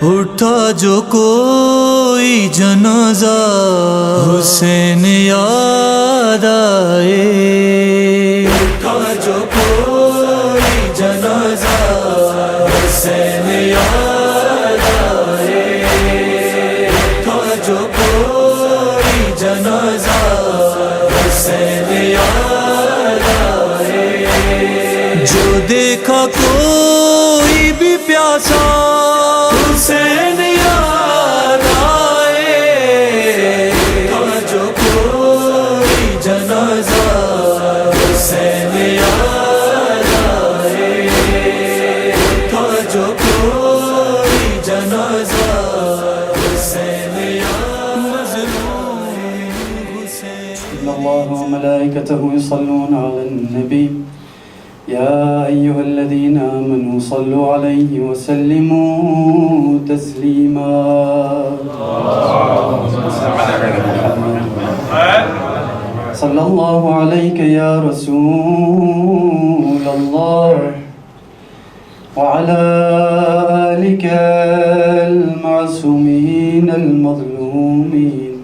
उठा जो कोई जनाजा हुसैन याद आए, उठा जो कोई जनाजा हुसैन याद आए, उठा जो कोई जनाजा हुसैन याद आए। जो देखा कोई भी प्यासा हुसैन याद आए, जो कोई जनाजा हुसैन याद आए, जो कोई जनाजा हुसैन याद हुसैन। الله وملائكته يصلون على النبي يا أيها الذين آمنوا صلوا عليه وسلموا تسليما. صلى الله عليك يا رسول الله وعلى آلك المعصومين المظلومين.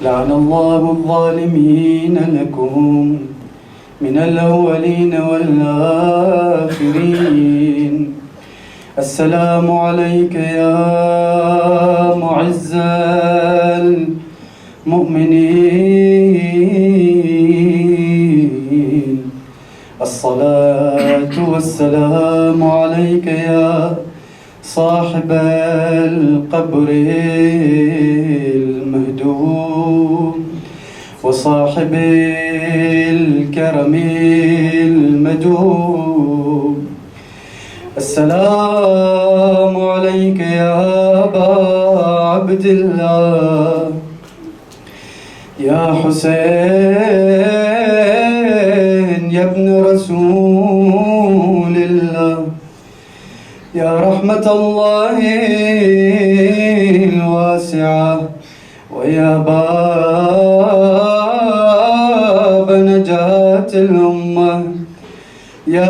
لعن الله الظالمين لكم من الأولين والآخرين. السلام عليك يا معز المؤمنين. الصلاة والسلام عليك يا صاحب القبر المهدوم وصاحب الكرم المدوم. السلام عليك يا أبا عبد الله يا حسين يا ابن رسول الله يا رحمة الله الواسعة ويا باب نجاة الأمة يا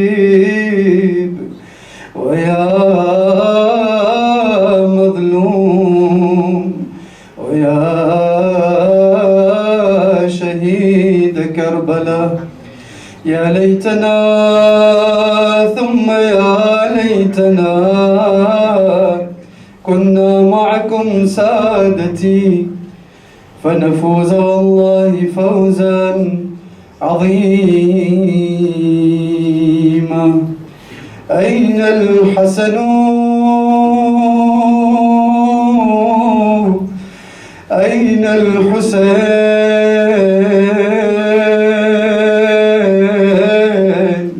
غريب ويا مظلوم ويا شهيد كربلاء. يا ليتنا ثم يا ليتنا كنا معكم سادتي فنفوز والله فوزا عظيما. أين الحسن أين الحسين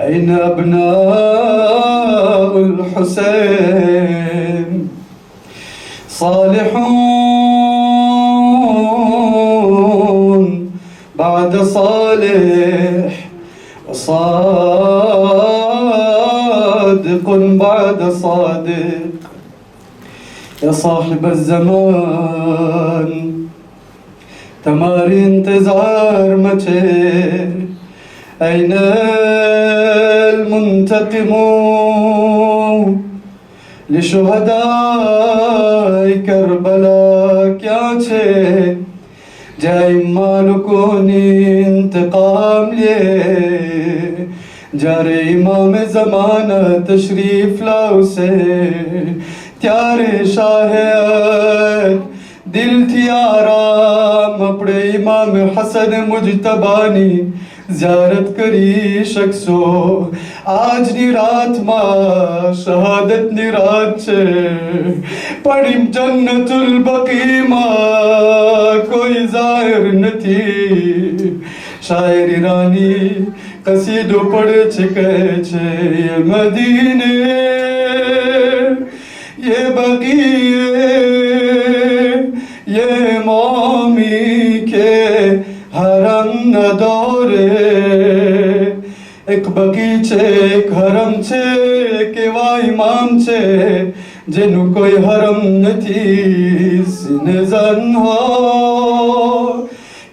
أين أبناء الحسين؟ صالحون بعد صالح وصادق بعد صادق. يا صاحب الزمان تماري انتظار مچه أين المنتقم لشهداء كربلاء क्या छे जाए मालूकों ने इंतकाम लिए जा रे इमाम ज़माना तशरीफ लाओ से त्यारे शाहद दिल थी आराम अपने इमाम हसन मुजतबानी ज़ियारत करी शख्सो आज नी रात मां शहादत नी रात छे पड़ीम जन्नतुल बकी मां कोई ज़ाहिर नथी. शायरी रानी कसीदो पढ़े छे कहे छे ये मदीने ये बकीए ये मोमी के हरम न दौरे. एक बगीचे एक हरम छे केवा इमाम छे जेनु कोई हरम नथी. سینه زنها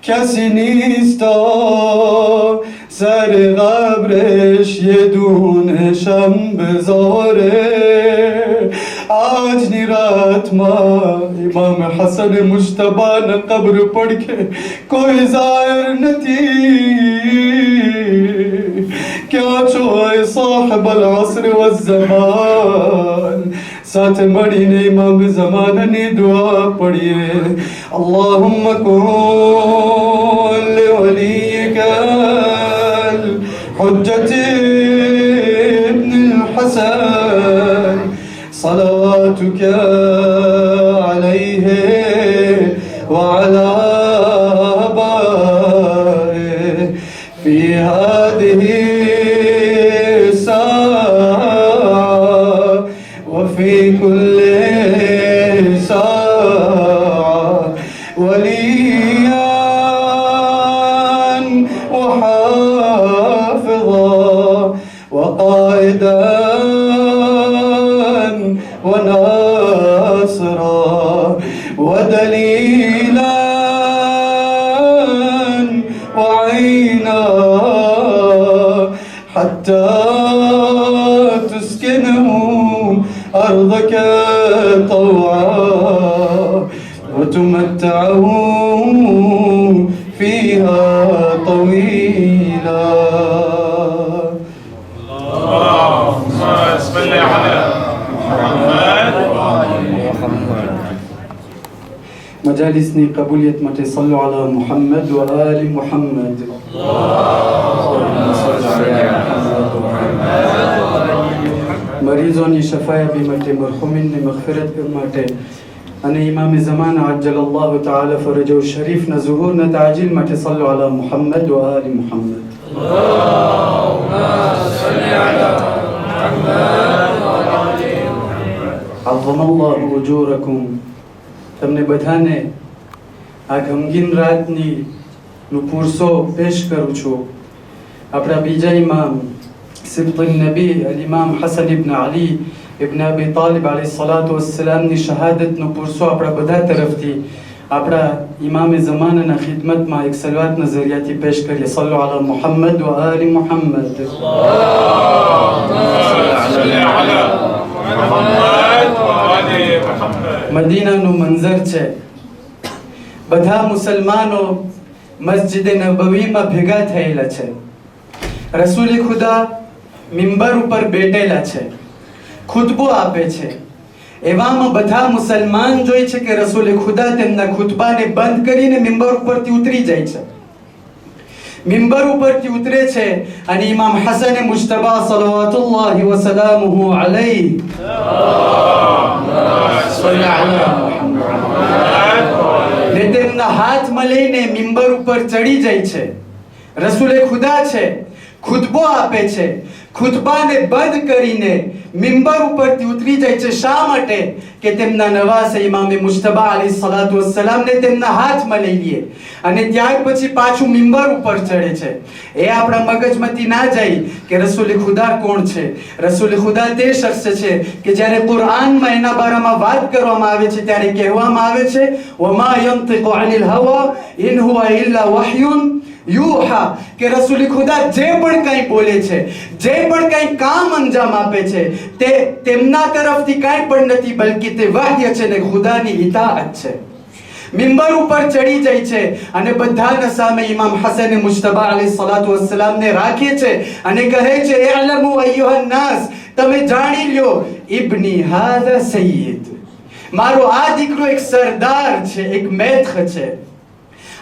کسی نیستا سر قبرش یه دونه شم بذاره آج نیرات ما امام حسن مجتبا نے قبر پڑھ کے کوئی ظاہر نتی کیا چھوئے صاحب العصر والزمان ساتھ مڑی نے امام زمان نے دعا پڑھیے اللہم کن لولیک الحجت ابن الحسن صلواتك عليه وعلى آبائه في هذه الساعة وفي كل ساعة وليا وحافظا وقائدا وناصرا ودليلا وعينا حتى تسكنه أرضك طوعا وتمتعه فيها طويلا اللهم صل على مجالسની قبولیت માટે صلوا على محمد وآل محمد મરીઝોની શફાયાબી માટે મરહુમીનની મગફિરત માટે અને ઇમામ ઝમાન عجل الله تعالى فرجه શરીફના ઝુહુરના તાજીલ માટે صلوا على محمد وآل محمد عظم الله أجوركم તમને બધાને આ ગમગીન રાતની નું પુરસો પેશ કરું છું આપણા બીજા ઇમામ સિબ્ત નબી અલ ઇમામ હસન ઇબ્ન અલી ઇબ્ન અબી તાલિબ અલૈહિ સલાતુ વસ્સલામ ની શહાદત નું પુરસો આપણા બધા તરફથી આપણા ઇમામ ઝમાનાના ખિદમતમાં એક સલવાતના ઝરિયાથી પેશ કરીએ સલ્લુ અલા મુહમ્મદ વ આલી મુહમ્મદ મદીનાનું મંઝર છે બધા મુસલમાનો મસ્જિદે નબવીમાં ભેગા થયેલા છે રસૂલ ખુદા મિંબર ઉપર બેઠેલા છે ખુતબો આપે છે એવામાં બધા મુસલમાન જોઈ છે કે રસૂલ ખુદા તેમના ખુતબાને બંધ કરીને મિંબર ઉપરથી ઉતરી જાય છે મિંબર ઉપરથી ઉતરે છે અને ઇમામ હસન મુજતબા સલવાતુલ્લાહિ વ સલામુહુ અલૈહિ ને તેમના હાથમાં લઈને મિંબર ઉપર ચડી જાય છે રસૂલ ખુદા છે ખુતબો આપે છે ખુતબાને બંધ કરીને મિંબર ઉપરથી ઉતરી જાય છે શા માટે કે તેમના નવાસે ઇમામે મુજતબા અલૈહિ સલાતુ વસ્સલામને તેમના હાથમાં લઈ લે અને ત્યાર પછી પાછું મિંબર ઉપર ચડે છે એ આપણા મગજમાંથી ના જાય કે રસૂલ ખુદા કોણ છે રસૂલ ખુદા તે શખ્સ છે કે જ્યારે કુરઆનમાં એના બારામાં વાત કરવામાં આવે છે ત્યારે કહેવામાં આવે છે વમા યંતિકુ અનિલ હવા ઇન હુવા ઇલ્લા વહયુન યુહા કે રસૂલ ખુદા જે પણ કંઈ બોલે છે જે પણ કંઈ કામ અંજામ આપે છે તે તેમના તરફથી કંઈ પણ નથી બલકી તે વાહ્ય છે ને ખુદાની ઇતાઅત છે મિંબર ઉપર ચડી જાય છે અને બધાના સામે ઇમામ હસન મુજતબા અલૈહિ સલાતુ વસ્સલામને રાખે છે અને કહે છે ઇઅલમુ અય્યુહન નાસ તમે જાણી લ્યો ઇબ્ની હાઝા સય્યદ મારો આ દીકરો એક સરદાર છે એક મેથ છે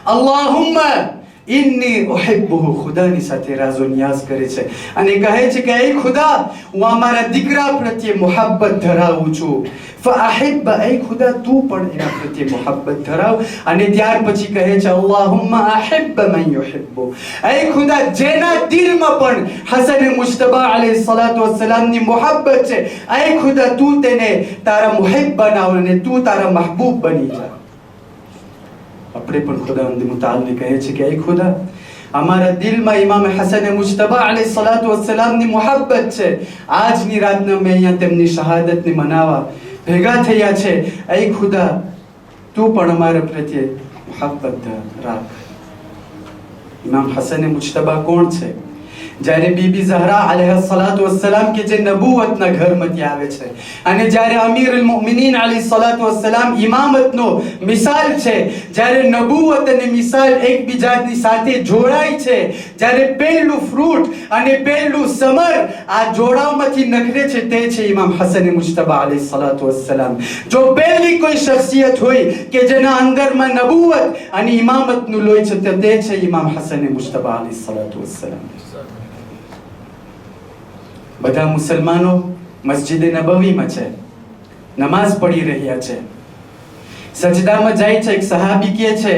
અલ્લાહુમ્મા inni uhibbuhu ખુદાની સાથે રાઝો નિયાઝ કરે છે અને કહે છે કે એ ખુદા હું અમારા દીકરા પ્રત્યે મોહબ્બત ધરાવું છું ફઅહિબ એ ખુદા તું પણ એના પ્રત્યે મોહબ્બત ધરાવ અને ત્યાર પછી કહે છે અલ્લાહુમ્મા અહિબ મન યુહિબ્બુ એ ખુદા જેના દિલમાં પણ હસન મુજતબા અલૈહિ સલાતુ વસ્સલામની મોહબ્બત છે એ ખુદા તું તેને તારા મુહિબ બનાવ અને તું તારા મહબૂબ બની જા આપણે પણ ખુદાવંદ મુતાલને કહે છે કે એ ખુદા અમારા દિલમાં ઇમામ હસન મુજતબા અલૈહિ સલાતુ વસ્સલામની મોહબ્બત છે આજની રાતને અમે અહીંયા તેમની શહાદતને મનાવવા ભેગા થયા છે એ ખુદા તું પણ અમારા પ્રત્યે મોહબ્બત રાખ. ઇમામ હસન મુજતબા કોણ છે? જ્યારે બીબી ઝહરા અલૈહિ સલાતુ વસ્સલામ કે જે નબુવતના ઘરમાંથી આવે છે અને જ્યારે અમીરુલ મુમિનીન અલૈહિ સલાતુ વસ્સલામ ઇમામતનો મિસાલ છે, જ્યારે નબુવત અને મિસાલ એકબીજાની સાથે જોડાય છે, જ્યારે પહેલું ફ્રૂટ અને પહેલું સમર આ જોડાવમાંથી નખરે છે, તે છે ઇમામ હસન મુજતબા અલૈહિ સલાતુ વસ્સલામ. જો પહેલી કોઈ શખ્સિયત હોય કે જેના અંદરમાં નબુવત અને ઇમામતનું લોહી છે, તો તે છે ઇમામ હસન મુજતબા અલૈહિ સલાતુ વસ્સલામ. બધા મુસલમાનો મસ્જિદ નબવીમાં છે, નમાઝ પઢી રહ્યા છે, સજદામાં જાય છે. એક સહાબી કહે છે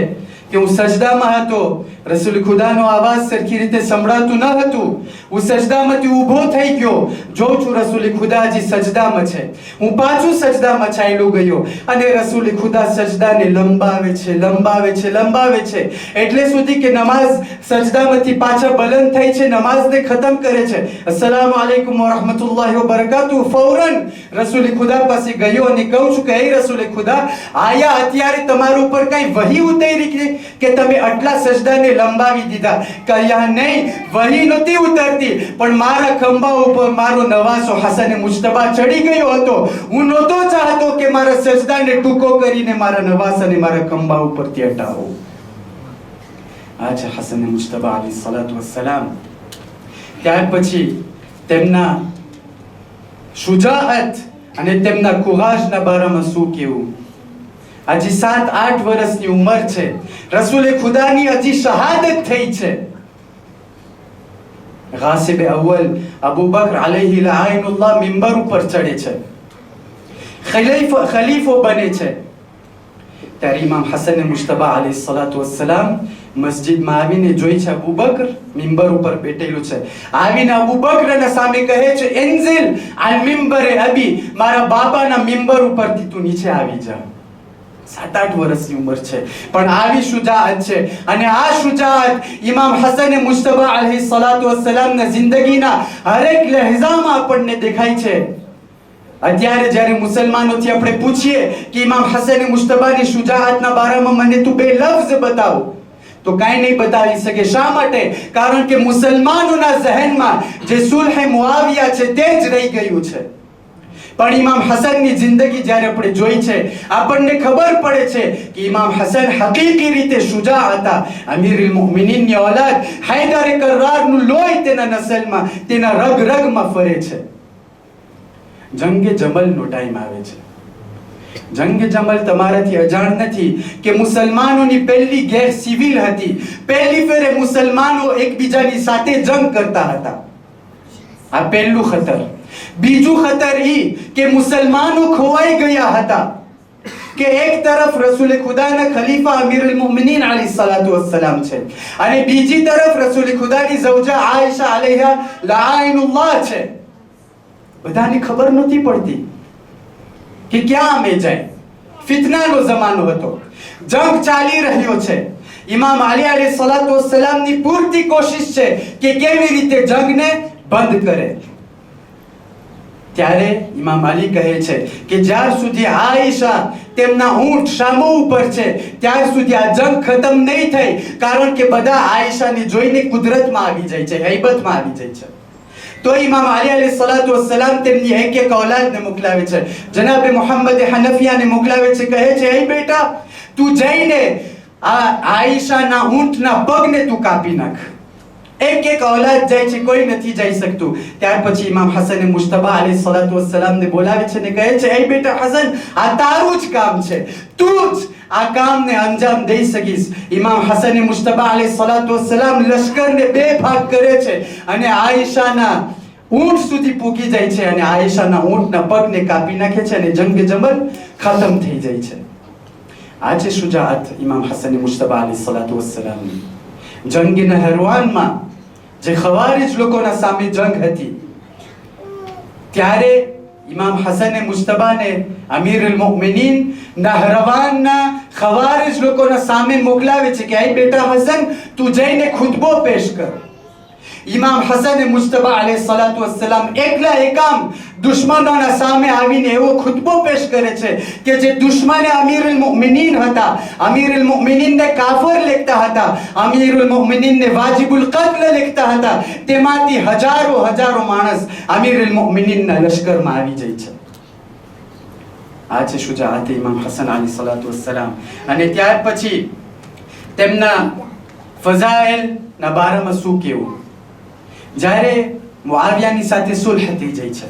કે હું સજદામાં હતો, રસૂલ ખુદાનો અવાજ સરખી રીતે સંભળાતું ન હતું, હું સજદામાંથી ઊભો થઈ ગયો, જોઉં છું રસૂલ ખુદા હજી સજદામાં છે. હું પાછું સજદામાં ચાલ્યો ગયો અને રસૂલ ખુદા સજદાને લંબાવે છે, લંબાવે છે, લંબાવે છે, એટલે સુધી કે નમાઝ સજદામાંથી પાછા બલંદ થઈ છે, નમાઝને ખતમ કરે છે. અસ્સલામુ અલૈકુમ વ રહમતુલ્લાહિ વ બરકાતુહુ. ફૌરન રસૂલ ખુદા પાસે ગયો અને કહું છું કે હે રસૂલ ખુદા, આયા અત્યારે તમારા ઉપર કઈ વહી ઉતરી કે તમે આટલા સજદાને લંબાવી દીધા? કહ્યા નહીં, વહી નહોતી ઉતરતી, પણ મારા ખંભા ઉપર મારો નવાસો હસન મુજતબા ચડી ગયો હતો. હું નહોતો ચાહતો કે મારા સજદાને ટૂંકો કરીને મારા નવાસાને મારા ખંભા ઉપરથી હટાવો. આ છે હસન મુજતબા અલૈહિ સલાતુ વસ્સલામ. ત્યાર પછી તેમના શુજાઅત અને તેમના કુહાજના બારામાં શું કહેવું? હજી 7-8 વર્ષની ઉંમર છે, રસૂલે ખુદાની હજી શહાદત થઈ છે. ગાસિબ અવ્વલ અબુ બકર અલૈહિ લઆઇનુલ્લાહ મિંબર ઉપર ચડે છે, ખલીફો બને છે. ત્યારે ઇમામ હસન મુજતબા અલૈહિ સલાતુ વસ્સલામ મસ્જિદમાં આવીને જોઈ છે અબુ બકર મિંબર ઉપર બેઠેલું છે. આવીને અબુ બકરના સામે કહે છે, ઇન્ઝિલ અલ મિંબરે અબી, મારા બાબાના મિંબર ઉપરથી તું નીચે આવી જા. 7-8 વર્ષની ઉંમર છે, પણ આવી શુજાઅત છે. અને આ શુજાઅત ઇમામ હસન મુજતબા અલૈહિ સલાતુ વસ્સલામના જિંદગીના હરેક લહેજામાં આપણને દેખાય છે. અત્યારે જ્યારે મુસલમાનોથી આપણે પૂછીએ કે ઇમામ હસન મુજતબાની શુજાઅતના બારામાં મને તું 2 લફ્ઝ બતાવ, તો કાંઈ નહીં બતાવી શકે. શા માટે? કારણ કે મુસલમાનોના ઝહેનમાં જે સુલહ મુઆવિયા છે તે જ રહી ગયું છે. પણ ઇમામ હસનની જિંદગી જ્યારે આપણે જોઈ છે, આપણને ખબર પડે છે કે ઇમામ હસન હકીકી રીતે શુજા હતા. અમીરુલ મુમિનીનની औलाद હૈદર કર્રારનું લોહી તેના નસલમાં, તેના રગ રગમાં ફરે છે. જંગે જમલનો ટાઈમ આવે છે. જંગે જમલ તમારાથી અજાણ નથી કે મુસલમાનોની પહેલી ગેર સિવિલ હતી. પહેલી ફેરે મુસલમાનો એકબીજાની સાથે જંગ કરતા હતા. આ પહેલું ખતર. બીજું ખતર ઈ કે મુસલમાનો ખોવાઈ ગયા હતા કે એક તરફ રસૂલ ખુદાના ખલીફા અમીરુલ મુમિનીન અલૈહિ સલાતુ વસ્સલામ છે અને બીજી તરફ રસૂલ ખુદાની ઝૌજા આયશા અલૈહા લઆઇનુલ્લાહ છે. બધાને ખબર નહોતી પડતી કે ક્યાં અમે જાય. ફિતનાનો જમાનો હતો, જંગ ચાલી રહ્યો છે. ઇમામ અલી અલૈહિ સલાતુ વસ્સલામની પૂરતી કોશિશ છે કે કેવી રીતે જંગને બંધ કરે. ત્યારે ઇમામ અલી કહે છે કે જ્યાર સુધી આયશા તેમના ઊંટ શામો ઉપર છે ત્યાર સુધી આ જંગ ખતમ નહીં થઈ, કારણ કે બધા આયશાને જોઈને કુદરતમાં આવી જાય છે, હૈબતમાં આવી જાય છે. તો ઇમામ અલી અલૈહિ સલાતુ વસ્સલામ તેમની એક औलादને મોકલાવે છે. જનાબ મુહમ્મદ હનફિયાને મોકલાવે છે, કહે છે, હે બેટા, તું જઈને આ આયશાના ઊંટના પગને તું કાપી નાખ. એક औलाद જાય છે, કોઈ નથી જઈ શકતું. ત્યાર પછી ઇમામ હસન મુજતબા અલૈહિ સલાતુ વસ્સલામને બોલાવે છે અને કહે છે, એ બેટા હસન, આ તારું જ કામ છે, તું જ આ કામને અંજામ દઈ શકીશ. ઇમામ હસન મુજતબા અલૈહિ સલાતુ વસ્સલામ લશ્કરને 2 ભાગ કરે છે અને આયશાના ઊંટ સુધી પૂકી જાય છે અને આયશાના ઊંટના પગને કાપી નાખે છે અને જંગ જમલ ખતમ થઈ જાય છે. આ છે શુજાઅત ઇમામ હસન મુજતબા અલૈહિ સલાતુ વસ્સલામની. જંગ નહરવાનમાં જે ખવારિજ લોકોના સામે જંગ હતી, ત્યારે ઇમામ હસન મુજતબાને અમીરુલ મુમિનીન નહરવાનના ખવારિજ લોકોના સામે મોકલાવે છે કે, આઈ બેટા હસન, તું જઈને ખુતબો પેશ કર. ઇમામ હસન મુજતબા અલૈહિસ્સલાતુ વસ્સલામ એકલા એકામ દુશ્મનોના સામે આવીને એવો ખુતબો પેશ કરે છે કે જે દુશ્મને અમીરુલ મુમિનીન હતા, અમીરુલ મુમિનીનને કાફર લેખતા હતા, અમીરુલ મુમિનીનને વાજિબુલ કત્લ લેખતા હતા, તેમાંથી હજારો માણસ અમીરુલ મુમિનીનના લશ્કરમાં આવી જાય છે. આ છે શુજાઅત ઇમામ હસન અલૈહિસ્સલાતુ વસ્સલામ. અને ત્યાર પછી તેમના ફઝાઇલના બારામાં શું કહેવું? જ્યારે મુઆવિયાની સાથે સુલહ થઈ જાય છે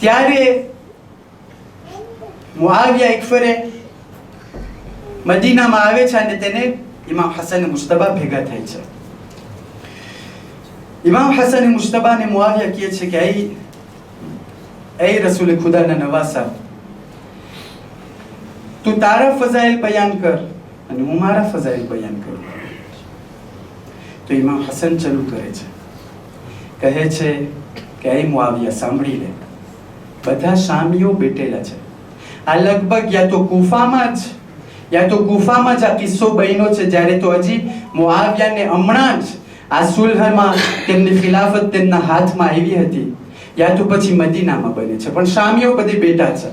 ત્યારે મુઆવિયા એક ફરે મદીનામાં આવે છે અને તેને ઇમામ હસન મુજતબા ભેગા થાય છે. ઇમામ હસન મુજતબાને મુઆવિયા કહે છે કે એ રસૂલ ખુદાના નવાસા, તું તારા ફઝાઇલ બયાન કર અને હું મારા ફઝાઇલ બયાન કરું. તો ઇમામ હસન ચાલુ કરે છે, કહે છે કે એ મુઆવિયા સાંભળી લે, બધા શામીઓ બેઠેલા છે. આ લગભગ યા તો કુફામાં જ આ કિસ્સો બન્યો છે, જ્યારે તો હજી મુઆવિયાને હમણાં જ આ સુલહમાં તેમની ખિલાફત તેમના હાથમાં આવી હતી, યા તો પછી મદીનામાં બને છે, પણ શામીઓ બધી બેઠા છે.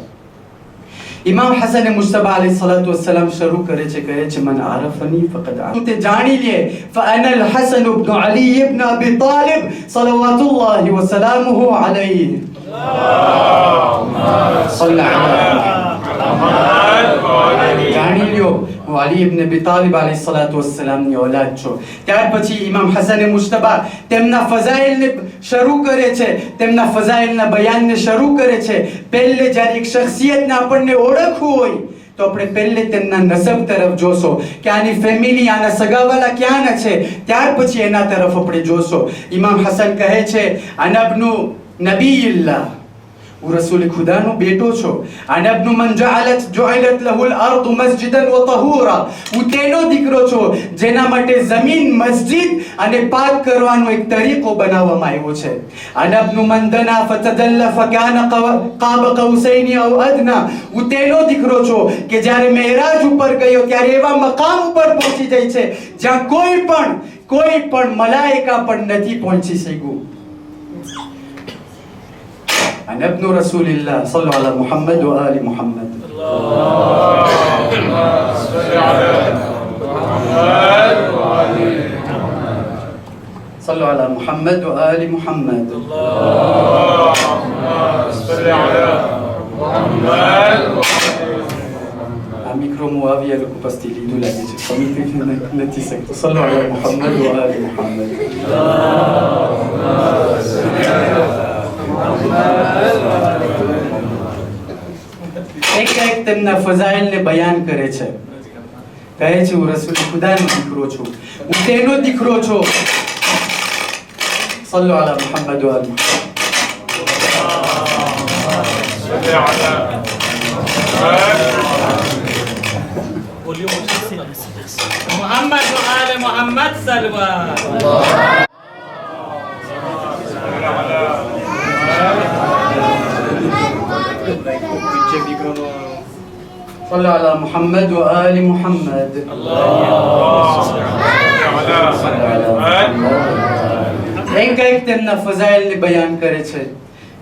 ઇમામ હસન મુજતબા અલૈહિસ્સલાતુ વસ્સલામ શરૂ કરે છે, કહે છે મન આરફની ફકદ આરફ, તે જાણી લે ફઅના અલ-હસન ઇબ્ન અલી ઇબ્ન અબી તાલિબ સલવાતુલ્લાહી વ સલામુહુ અલૈહિ. જાણી લ્યો હું અલી ઇબ્ન અબી તાલિબ અલૈહિસ્સલાતુ વસ્સલામની ઓલાદ છું. ત્યાર પછી ઇમામ હસન મુજતબા તેમના ફઝાઇલને શરૂ કરે છે, તેમના ફઝાઇલના બયાનને શરૂ કરે છે. પહેલે જ્યારે એક શખ્સિયતને આપણને ઓળખવું હોય તો આપણે પહેલે તેમના નસબ તરફ જોશો કે આની ફેમિલી, આના સગાવાલા ક્યાંના છે, ત્યાર પછી એના તરફ આપણે જોશો. ઇમામ હસન કહે છે અનબનુ નબીલ્લાહ, હું રસૂલ ખુદાનો બેટો છો. અનબનુ મન જુઇલત લહુલ અર્દ મસ્જિદન વ તહૂરા, હું તેનો દીકરો છું જેના માટે જમીન મસ્જિદ અને પાક કરવાનો એક તરીકો બનાવવામાં આવ્યો છે. અનબનુ મન દના ફતદલ્લા ફકાન કાબ કૌસૈન અવ અદના, હું તેનો દીકરો છું કે જ્યારે મેરાજ ઉપર ગયો ત્યારે એવા મકામ ઉપર પહોંચી જાય છે જ્યાં કોઈ પણ મલાઈકા પણ નથી પહોંચી શક્યું. أنا ابن رسول الله صلوا على محمد وآل محمد. اللهم صل على محمد وآل محمد. صلوا على محمد وآل محمد. اللهم صل على محمد. amikro muawiya લોકો પસ્તી લીધું લાગે છે, સમિતિ નથી શકતો. صلوا على محمد وآل محمد. એક તેમના ફઝાઇલને બયાન કરે છે, કહે છે હું રસૂલ ખુદાનો દીકરો છું, હું તેનો દીકરો છું. સલ્લુ અલા મુહમ્મદ વ આલ محمد وآل محمد سلوى. صلوا على محمد وآل محمد. એક તેમના ફઝાઇલને બયાન કરે છે,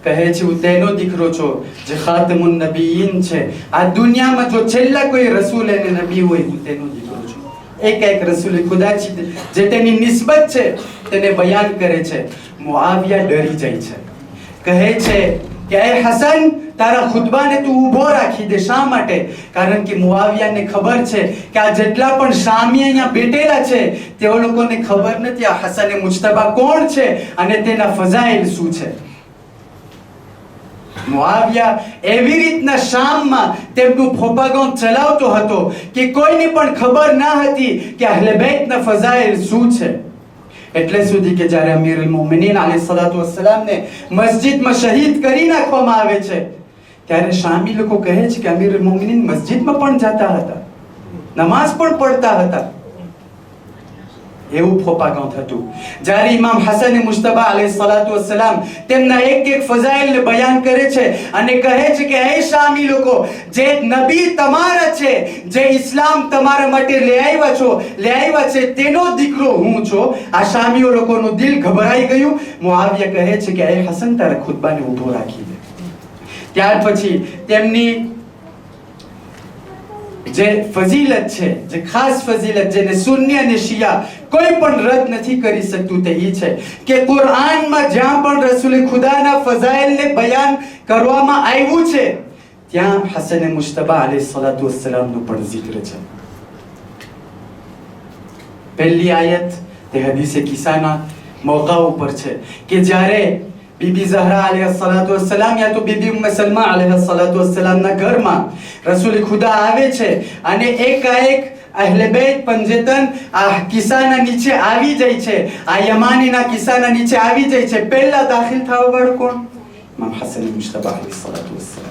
કહે છે હું તેનો દીકરો છું જે ખાતમુન નબીયીન છે. આ દુનિયામાં જો છેલ્લા કોઈ રસૂલ અને નબી હોય, હું તેનો દીકરો છું. એક રસૂલ ખુદા છે જે તેની નિસ્બત છે તેને બયાન કરે છે. મુઆવિયા ડરી જાય છે, કહે છે કે એ હસન, તારા ખુતબાને તું ઊભો રાખી દે. શા માટે? કારણ કે મુઆવિયાને ખબર છે કે આ જેટલા પણ શામી અહીંયા બેઠેલા છે તેઓ લોકોને ખબર નથી આ હસન મુજતબા કોણ છે અને તેના ફઝાઇલ શું છે. મુઆવિયા એવી રીતના શામમાં તેમનું પ્રોપેગેન્ડા ચલાવતો હતો કે કોઈને પણ ખબર ના હતી કે અહલે બેતના ફઝાઇલ શું છે. એટલે સુધી કે જ્યારે અમીરુલ મુમિનીન અલૈહિસ્સલાતુ વસ્સલામને મસ્જિદમાં શહીદ કરી નાખવામાં આવે છે ત્યારે શામી લોકો કહે છે કે અમીરુલ મુમિનીન મસ્જિદમાં પણ જતા હતા, નમાઝ પણ પડતા હતા. એવું પ્રોપાગેન્ડ હતું. જ્યારે ઇમામ હસન મુજતબા અલૈહિસ્સલાતુ વસ્સલામ તેમના એક ફઝાઇલને બયાન કરે છે અને કહે છે કે હે શામી લોકો, જે નબી તમારા છે, જે ઇસ્લામ તમારા માટે લઈ આવ્યા છે તેનો દીકરો હું છું. આ શામીઓ લોકોનું દિલ ગભરાઈ ગયું. મુઆવિયા કહે છે કે હે હસન, તારા ખુતબાને ઊભો રાખી દે. ત્યાર પછી તેમની જે ફઝીલત છે, જે ખાસ ફઝીલત જેને સુન્ની અને શિયા કોઈ પણ રદ નથી કરી શકતું તે એ છે કે કુરાનમાં જ્યાં પણ રસૂલ ખુદાના ફઝાઇલને બયાન કરવામાં આવ્યું છે ત્યાં હસન મુજતબા અલૈહિસ્સલાતુ વસ્સલામનું પણ zikr છે. પહેલી આયત તે હદીસે કિસ્સાના મોકા ઉપર છે કે જ્યારે બીબી ઝહરા અલૈહિસ્સલાતુ વસ્સલામ યા તો બીબી ઉમ્મે સલમા અલૈહિસ્સલાતુ વસ્સલામના ઘરમાં રસૂલ ખુદા આવે છે અને એકાએક અહલે બેત પંજેતન આ કિસ્સાના નીચે આવી જાય છે, આ યમાનીના કિસ્સાના નીચે આવી જાય છે. પહેલા દાખલ થવા વાળો કોણ? ઇમામ હસન મુજતબા અલૈહિસ્સલાતુ વસ્સલામ.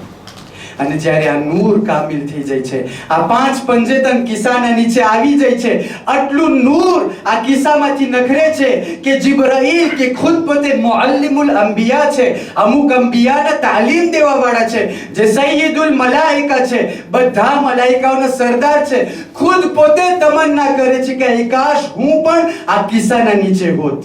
અને જ્યારે આ નૂર કામિલ થઈ જાય છે, આ 5 પંજેતન કિસ્સાના નીચે આવી જાય છે, આટલું નૂર આ કિસ્સામાંથી નખરે છે કે જિબ્રાઈલ કે ખુદ પોતે મુઅલ્લિમુલ અંબિયા છે, અમુક અંબિયાને તાલીમ દેવા વાળા છે, જે સૈયદુલ મલાઈકા છે, બધા મલાઈકાઓનો સરદાર છે, ખુદ પોતે તમન્ના કરે છે કે કાશ હું પણ આ કિસ્સાના નીચે હોત.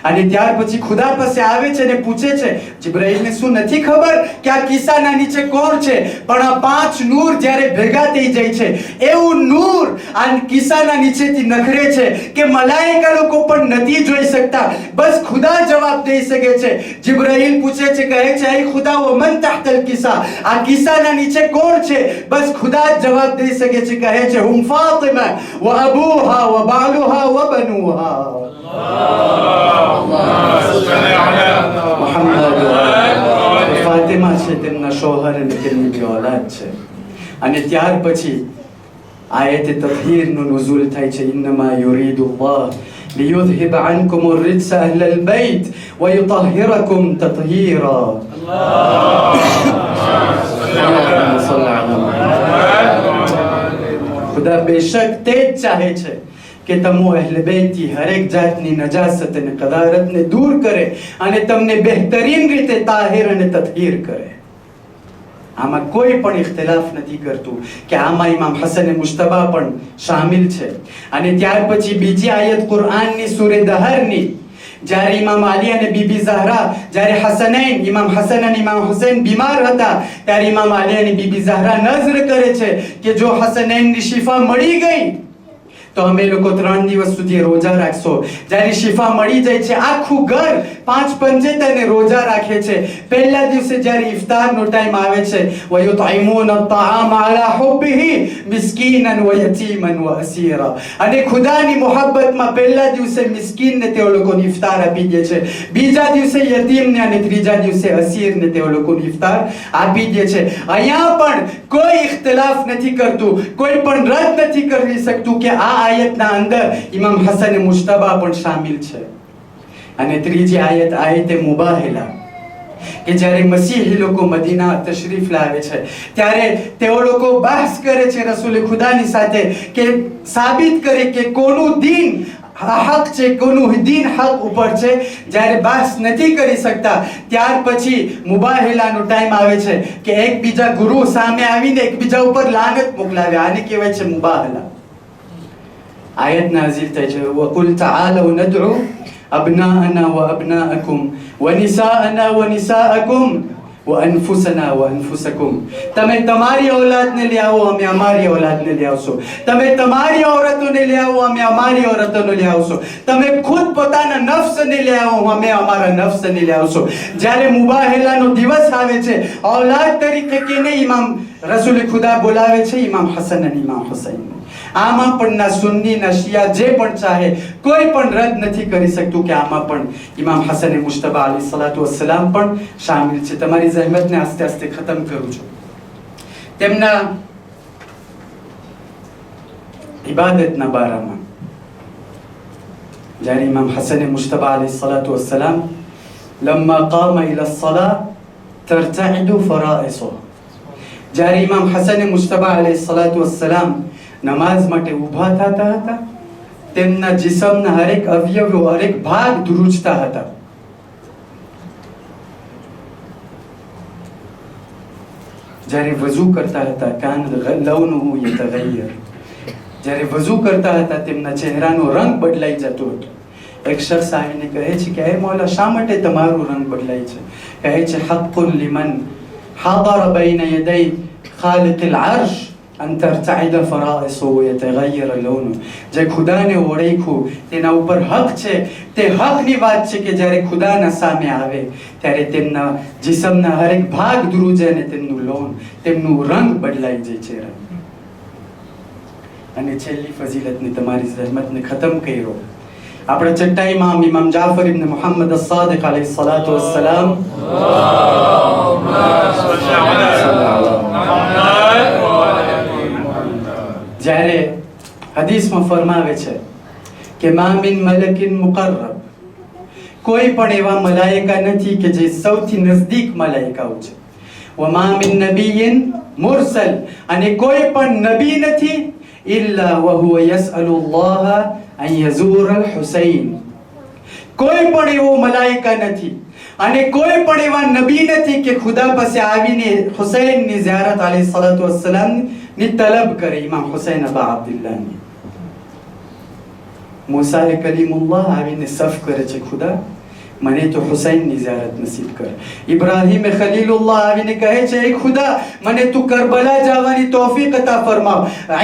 અને ત્યાર પછી ખુદા પાસે આવે છે અને પૂછે છે, જિબ્રાઈલને શું નથી ખબર કે આ કિસ્સાના નીચે કોણ છે? પણ આ 5 નૂર જ્યારે ભેગા થઈ જાય છે, એવું નૂર આ કિસ્સાના નીચેથી નખરે છે કે મલાઈકા લોકો પણ નથી જોઈ શકતા. બસ ખુદા જવાબ દઈ શકે છે. જિબ્રાઈલ પૂછે છે, કહે છે, હે ખુદા, વમન તહતલ કિસ્સા, આ કિસ્સાના નીચે કોણ છે? બસ ખુદા જ જવાબ દઈ શકે છે. કહે છે, હુમ ફાતિમા વ અબૂહા વ બાલુહા વ બનુહા. ફાતિમા છે, તેમના શોહર અને તેમની બે ઓલાદ છે. અને ત્યાર પછી આયતે તત્હીરનું નુઝુલ થાય છે. ઇન્નમા યુરીદુલ્લાહ લિયુذهب عنكم الرجس أهل البيت ويطهركم تطهيرا. ખુદા બેશક તે જ ચાહે છે કે તમો અહેલ બેતથી હરેક જાતની નજાસત અને કદારતને દૂર કરે અને તમને બહેતરીન રીતે તાહિર અને તત્હીર કરે. આમાં કોઈ પણ ઇખ્તિલાફ નથી કરતું કે આમાં ઇમામ હસન મુજતબા પણ શામિલ છે. અને ત્યાર પછી બીજી આયત કુરઆનની સૂરે દહરની, જ્યારે ઇમામ અલી અને બીબી ઝહરા, જ્યારે હસનૈન, ઇમામ હસન અને ઇમામ હુસૈન બીમાર હતા, ત્યારે ઇમામ અલી અને બીબી ઝહરા નઝર કરે છે કે જો હસનૈનની શિફા મળી ગઈ તો અમે લોકો 3 દિવસ સુધી રોજા રાખશો. જ્યારે શિફા મળી જાય છે, આખું ઘર 5 પંજેતને રોજા રાખે છે. પહેલા દિવસે જ્યારે ઇફતારનો ટાઈમ આવે છે, વયુતઈમૂન અત-તઆમ અલા હુબ્બિહી મિસ્કીનન વ યતીમન વ અસીરા, અને ખુદાની મોહબ્બતમાં પહેલા દિવસે મિસ્કીનને તેઓ લોકોને ઇફતાર આપી દે છે, બીજા દિવસે યતીમને અને ત્રીજા દિવસે અસીરને તેઓ લોકોને ઇફતાર આપી દે છે. અહીંયા પણ કોઈ ઇખ્તિલાફ નથી કરતું, કોઈ પણ રદ નથી કરી શકતું કે આ આયતના અંદર ઇમામ હસન મુજતબા પણ શામિલ છે. અને ત્રીજી આયત, આયતે મુબાહિલા, કે જ્યારે મસીહી લોકો મદીના તશરીફ લાવે છે ત્યારે તેઓ લોકો બહસ કરે છે રસૂલ ખુદાની સાથે કે સાબિત કરે કે કોનું દીન હક છે, કોનું દીન હક ઉપર છે. જ્યારે બહસ નથી કરી શકતા ત્યાર પછી મુબાહિલાનો ટાઈમ આવે છે કે એકબીજા ગુરુ સામે આવીને એકબીજા ઉપર લાનત મોકલાવે. આને કહેવાય છે મુબાહિલા. આયત નાઝિલ થાય છે, વકુલ તઆલુ નદઉ અબનાઅના વ અબનાઅકુમ વ નિસાઅના વ નિસાઅકુમ વ અનફુસના વ અનફુસકુમ. તમે તમારી ઔલાદને લઈ આવો, અમે અમારી ઔલાદને લઈ આવશું. તમે તમારી ઔરતોને લઈ આવો, અમે અમારી ઔરતોને લઈ આવશું. તમે ખુદ પોતાના નફ્સને લઈ આવો, અમે અમારા નફ્સને લઈ આવશું. જ્યારે મુબાહિલાનો દિવસ આવે છે, ઔલાદ તરીકે કેને ઇમામ રસૂલ ખુદા બોલાવે છે? ઇમામ હસન અને ઇમામ હુસૈન. આમાં પણ ના સુન્ની ના શિયા જે પણ ચાહે કોઈ પણ રદ નથી કરી શકતું કે આમાં પણ ઇમામ હસન મુજતબા અલૈહિસ્સલાતુ વસ્સલામ પણ શામિલ છે. તમારી જહેમતને આસ્તે આસ્તે ખતમ કરું છું. તેમના ઇબાદતના બારામાં જ્યારે ઇમામ હસન મુજતબા અલૈહિસ્સલાતુ વસ્સલામ લમ્મા કામ ઇલા الصلاة ترتعد فرائصه, જ્યારે ઇમામ હસન મુજતબા અલૈહિસ્સલાતુ વસ્સલામ નમાઝ માટે ઊભા થતા હતા તેમના જિસ્મના હરેક અવયવો, હરેક ભાગ ધ્રુજતા હતા. જ્યારે વઝુ કરતા હતા, કાન લવનુહુ યતગય્યર, જ્યારે વઝુ કરતા હતા તેમના ચહેરાનો રંગ બદલાઈ જતો હતો. એક શખ્સ આવીને કહે છે કે હે મૌલા, શા માટે તમારો રંગ બદલાય છે? કહે છે હક્કુન લિમન હાદર બૈન યદય ખાલિકિલ અર્શ અન તરતઇદ ફરાઇસુ યતગય્યર લૌનુ. જે ખુદાને ઓળખ્યું તેના ઉપર હક છે. તે હકની વાત છે કે જ્યારે ખુદાના સામે આવે ત્યારે તેમના જિસ્મના હરેક ભાગ ધ્રુજે અને તેમનું લૌન, તેમનું રંગ બદલાઈ જાય છે. અને છેલ્લી ફઝીલતની તમારી રહેમતને ખતમ કર્યો. આપણે છઠ્ઠા ઇમામ ઇમામ જાફર ઇબ્ન મુહમ્મદ અસ-સાદિક અલૈહિ સલાતુ વસ્સલામ, જ્યારે હદીસમાં ફરમાવે છે કે મા મિન મલકિન મુકર્રબ, કોઈ પણ એવા મલાઈકા નથી કે જે સૌથી નજદીક મલાઈકાઓ છે. વમા મિન નબિય્યિન મુરસલ, અને કોઈ પણ નબી નથી ઇલ્લા વહુવ યસઅલુ અલ્લાહ અન યઝૂર અલ હુસૈન. કોઈ પણ એવો મલાઈકા નથી અને કોઈ પણ એવા નબી નથી કે ખુદા પાસે આવીને હુસૈનની ઝિયારત અલૈહિ સલાતુ વસ્સલામ ની તલબ કરે. ઇમામ હુસૈન અબા અબ્દુલ્લાહની. મૂસા કલીમુલ્લાહ આવીને સફ કરે છે, ખુદા મને તો હુસૈનની ઝિયારત નસીબ કર. ઇબ્રાહીમ ખલીલુલ્લાહ આવીને કહે છે, એ ખુદા મને તું કરબલા જવાની તૌફીક અતા ફરમાવ.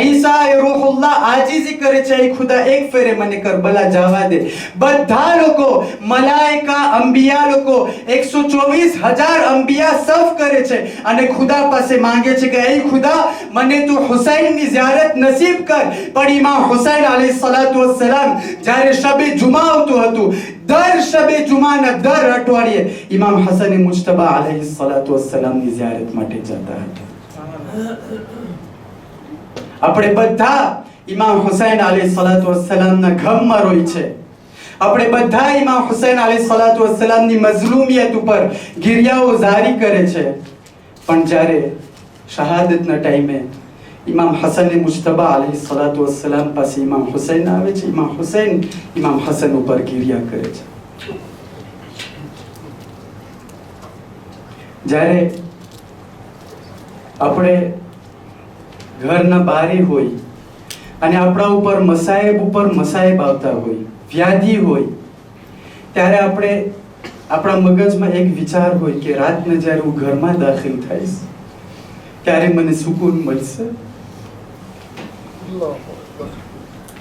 ઈસા એ રૂહુલ્લાહ આજીજી કરે છે, એ ખુદા એક ફેરે મને કરબલા જવા દે. બધા લોકો, મલાઈકા, અંબિયા લોકો, 124,000 અંબિયા સફ કરે છે અને ખુદા પાસે માંગે છે કે એ ખુદા મને તું હુસૈનની ઝિયારત નસીબ કર. પણ ઇમામ હુસૈન અલૈહિ સલાતુ વસ્સલામ જ્યારે શબે જુમા આવતું હતું, દર શબે જુમાના દર અઠવાડિયે ઇમામ હસન મુજતબા અલૈહિ સલાતુ વસ્સલામની ઝિયારત માટે જતા હતા. આપણે બધા ઇમામ હુસૈન અલૈહિ સલાતુ વસ્સલામના ગમમાં રોઈ છે. આપણે બધા ઇમામ હુસૈન અલૈહિ સલાતુ વસ્સલામની મઝલૂમિયત ઉપર ગિરિયાઓ જારી કરે છે. પણ જ્યારે શહાદતના ટાઈમે ઇમામ હસન મુજતબા અલૈહિ સલાતુ વસ્સલામ પાસે ઇમામ હુસૈન આવે છે, ઇમામ હુસૈન ઇમામ હસન ઉપર ગિરિયા કરે છે. જ્યારે આપણે ઘરના બારે હોય અને આપણા ઉપર મસાયબ આવતા હોય, વ્યાધિ હોય, ત્યારે આપણે આપણા મગજમાં એક વિચાર હોય કે રાતને જ્યારે હું ઘરમાં દાખલ થઈશ ત્યારે મને સુકૂન મળશે.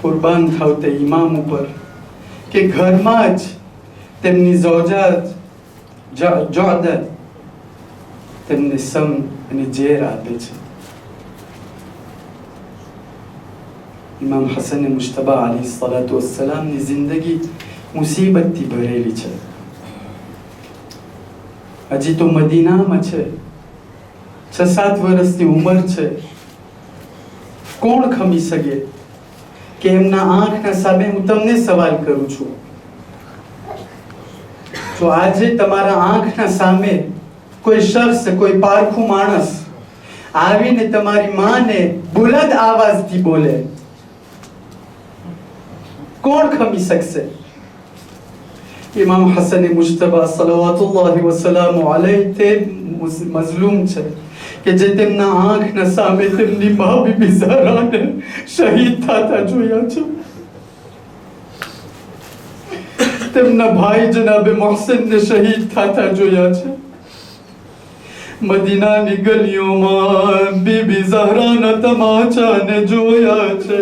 કુરબાન થાવ તે ઇમામ ઉપર કે ઘરમાં જ તેમની ઝૌજાત જોદ તેમને સમ અને ઝેર આપે છે. ઇમામ હસન મુજતબા અલૈહિ સલાતુ વસ્સલામની જિંદગી મુસીબતથી ભરેલી છે. હજી તો મદીનામાં છે, 6-7 વર્ષની ઉંમર છે. કોણ ખમી શકે કે એમના આંખના સામે હું તમને સવાલ કરું છું, જો આજે તમારા આંખના સામે કોઈ શખ્સ, કોઈ પારખું માણસ આવીને તમારી માને બુલંદ આવાજથી બોલે, કોણ ખમી શકશે? ઇમામ હસન મુજતબા સલવાતુલ્લાહિ વસલામુ અલૈહ તે મઝલૂમ છે કે જે તેમના આંખના સામે તેમની મા બીબી ઝહરાને શહીદ થતા જોયા છે. તેમના ભાઈ જનાબે મોહસિનને શહીદ થતા જોયા છે. મદીનાની ગલીઓમાં બીબી ઝહરાના તમાચાને જોયા છે.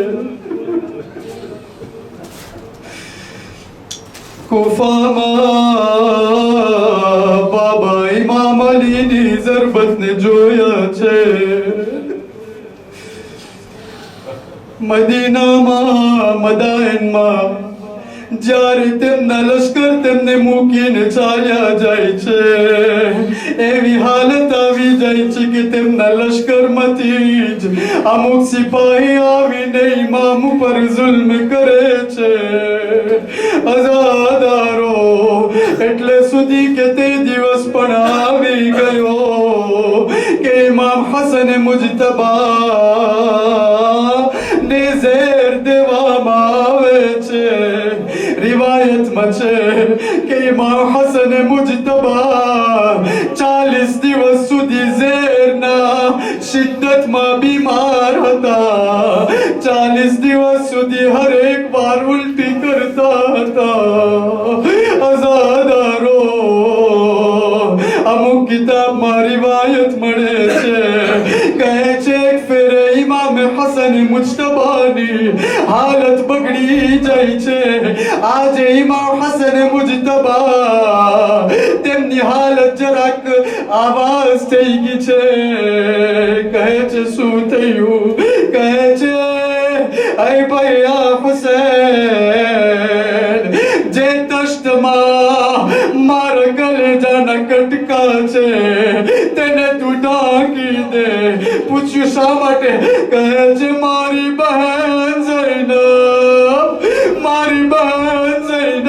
કુફામાં બાબા ઇમામ અલીની ઝરબતને જોયા છે. મદીનામાં, મદાયનમાં જ્યારે તેમના લશ્કર તેમને મૂકીને ચાલ્યા જાય છે, એવી હાલત આવી જાય છે કે તેમના લશ્કરમાંથી જ અમુક સિપાહી આવીને ઇમામ ઉપર જુલ્મ કરે છે. અઝાદારો એટલે સુધી કે તે દિવસ પણ આવી ગયો કે ઇમામ હસન મુજતબા ને ઝેર દેવામાં આવે છે. રિવાયતમાં છે કે ઇમામ હસન મુજતબા 40 દિવસ સુધી ઝેરના શિદ્દતમાં બીમાર હતા. 40 દિવસ સુધી હરેક વાર ઉલટી કરતા હતા. અઝાદારો, અમુક કિતાબમાં રિવાયત મળે છે, કહે છે કે ફેરે ઇમામ હસન મુજતબાની હાલત બગડી જાય છે. આજે ઇમામ હસન મુજતબા તેમની હાલત જરાક આવાજ થઈ ગઈ છે. કહે છે શું થયું? કહે છે અય ભૈયા હુસૈન, જે તશ્તમાં મારા કલેજાના કટકા છે તેને તું ઢાંકી દે. પૂછ્યું શા માટે? કહે છે મારી બહેન ઝૈનબ, મારી બહેન ઝૈનબ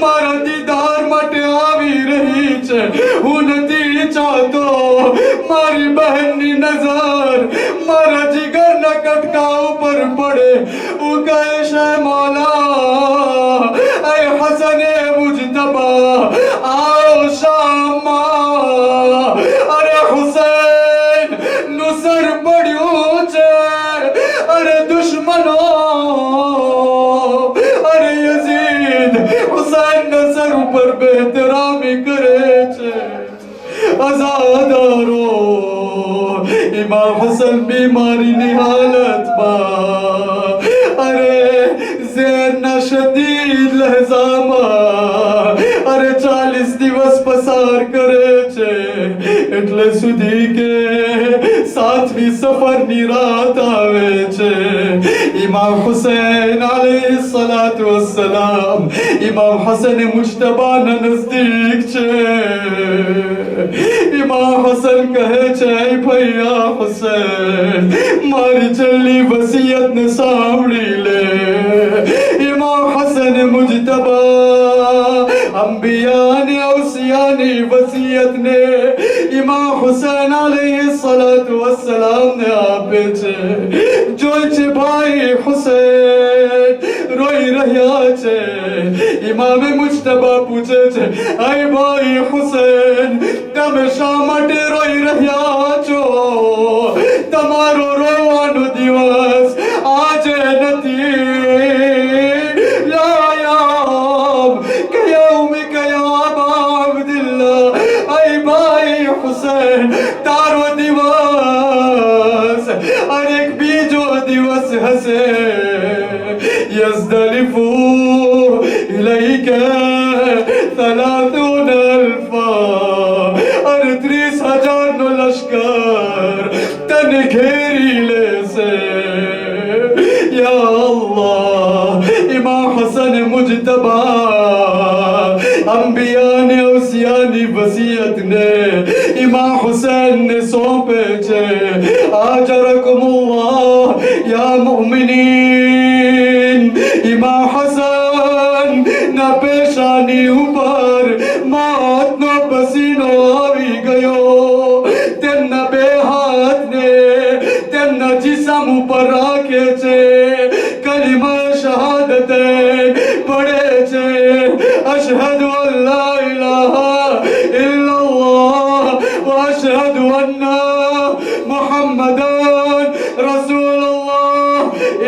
મારા દીદાર માટે આવી રહી છે. હું નથી ચાહતો મારી બહેનની નજર મારા જીગરના કટકા ઉપર પડે. હું કહે છે મૌલા, અય હસને મુજતબા આઓ શામમાં. અરે હુસૈન નું સર પડ્યું છે. અરે દુશ્મનો, અરે યઝીદ હુસૈન ના સર ઉપર બેતરામી કરે છે. અઝાદારો, ઇમામ હસન બીમારીની હાલતમાં, અરે ઝેરના શદીદ લહેજામાં, અરે 40 દિવસ પસાર કરે છે. એટલે સુધી કે 7મી સફરની રાત આવે છે. ઇમામ હુસૈન અલૈહિ સલાતુ વસ્સલામ ઇમામ હસન મુજતબાના નજદીક છે. ઇમામ હસન કહે છે ભૈયા હુસૈન, મારી છેલ્લી વસિયતને સાંભળી લે. ઇમામ હસન મુજતબા અંબિયાની ઔસિયાની વસિયતને ઇમામ હુસૈન અલૈહિ સલાતુ વસ્સલામને આપે છે. જોઈ છે ભાઈ હુસૈન રોઈ રહ્યા છે. ઇમામ મુજતબા પૂછે છે અય ભાઈ હુસૈન, તમે શા માટે રોઈ રહ્યા છો? તમારો રોવાનો દિવસ આજે નથી. લાયામ કયાઉમી કયામ અબ્દુલ્લાહ, અય ભાઈ હુસૈન તારો દિવસ અરે એક બીજો દિવસ હશે. યઝદલિફુ ઇલૈકા 30,000 અરે 30,000 નો લશ્કર તને ઘેરી લેશે. યા અલ્લાહ, ઇમામ હસન મુજતબા અંબિયાની ઔસિયાની વસિયતને ઇમામ હુસૈનને સોંપે છે. આજરકુમુલ્લાહ યા મુમિનીન. ઇમામ હસન ના પેશાની ઉપર મોતનો પસીનો આવી ગયો. તેમના બે હાથને તેમના જિસ્મ ઉપર રાખે છે. કલિમા શહાદત પડે છે. અશહદુ અલ્લા ઇલાહા ઇલ્લલ્લાહ વ અશહદુ અન્ના મુહમ્મદન રસૂલુલ્લાહ.